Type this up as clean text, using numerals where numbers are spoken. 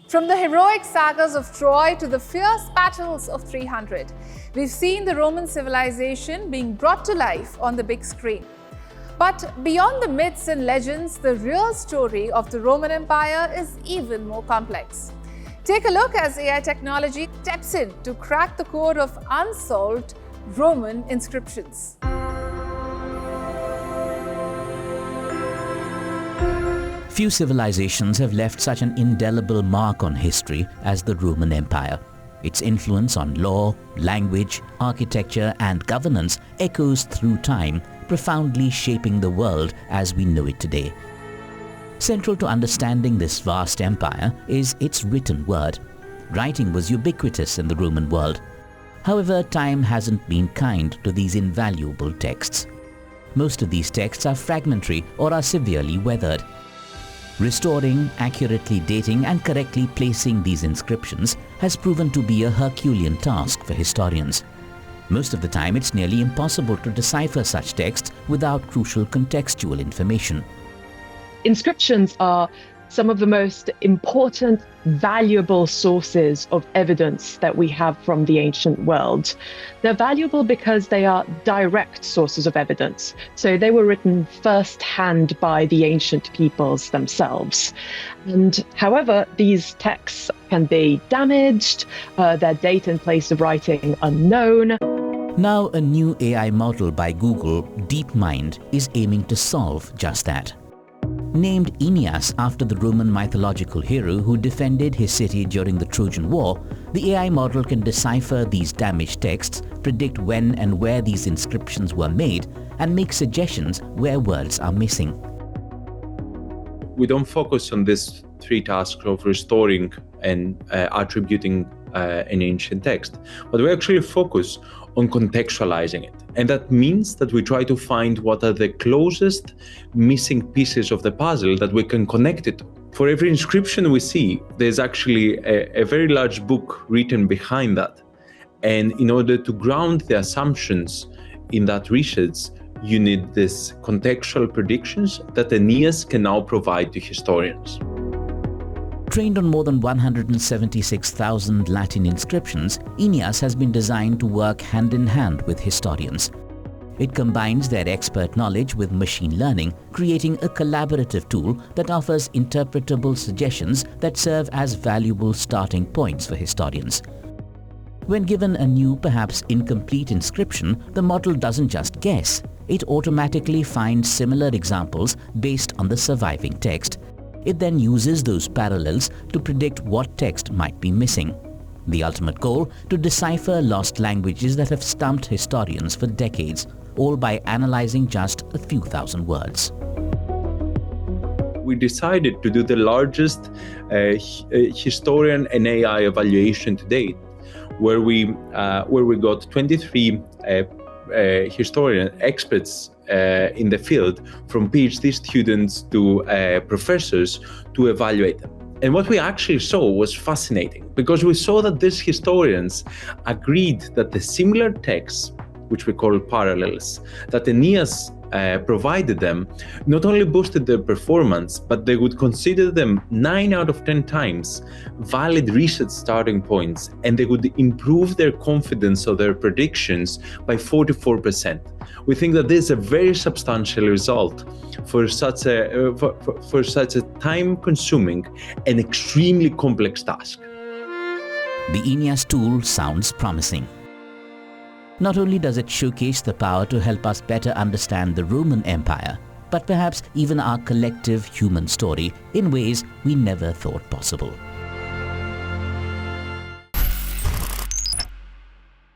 From the heroic sagas of Troy to the fierce battles of 300, we've seen the Roman civilization being brought to life on the big screen. But beyond the myths and legends, the real story of the Roman Empire is even more complex. Take a look as AI technology steps in to crack the code of unsolved Roman inscriptions. Few civilizations have left such an indelible mark on history as the Roman Empire. Its influence on law, language, architecture, and governance echoes through time, profoundly shaping the world as we know it today. Central to understanding this vast empire is its written word. Writing was ubiquitous in the Roman world. However, time hasn't been kind to these invaluable texts. Most of these texts are fragmentary or are severely weathered. Restoring, accurately dating, and correctly placing these inscriptions has proven to be a Herculean task for historians. Most of the time, it's nearly impossible to decipher such texts without crucial contextual information. Inscriptions are some of the most important, valuable sources of evidence that we have from the ancient world. They're valuable because they are direct sources of evidence. So they were written firsthand by the ancient peoples themselves. And however, these texts can be damaged, their date and place of writing unknown. Now, a new AI model by Google, DeepMind, is aiming to solve just that. Named Aeneas after the Roman mythological hero who defended his city during the Trojan War, the AI model can decipher these damaged texts, predict when and where these inscriptions were made, and make suggestions where words are missing. We don't focus on these three tasks of restoring and attributing an ancient text, but we actually focus on contextualizing it. And that means that we try to find what are the closest missing pieces of the puzzle that we can connect it to. For every inscription we see, there's actually a very large book written behind that. And in order to ground the assumptions in that research, you need these contextual predictions that Aeneas can now provide to historians. Trained on more than 176,000 Latin inscriptions, Aeneas has been designed to work hand in hand with historians. It combines their expert knowledge with machine learning, creating a collaborative tool that offers interpretable suggestions that serve as valuable starting points for historians. When given a new, perhaps incomplete inscription, the model doesn't just guess. It automatically finds similar examples based on the surviving text. It then uses those parallels to predict what text might be missing. The ultimate goal, to decipher lost languages that have stumped historians for decades, all by analyzing just a few thousand words. We decided to do the largest historian and AI evaluation to date, where we got 23 historian experts in the field, from PhD students to professors, to evaluate them. And what we actually saw was fascinating, because we saw that these historians agreed that the similar texts, which we call parallels, that Aeneas provided them, not only boosted their performance, but they would consider them 9 out of 10 times valid research starting points, and they would improve their confidence of their predictions by 44%. We think that this is a very substantial result for such a time-consuming and extremely complex task. The Aeneas tool sounds promising. Not only does it showcase the power to help us better understand the Roman Empire, but perhaps even our collective human story in ways we never thought possible.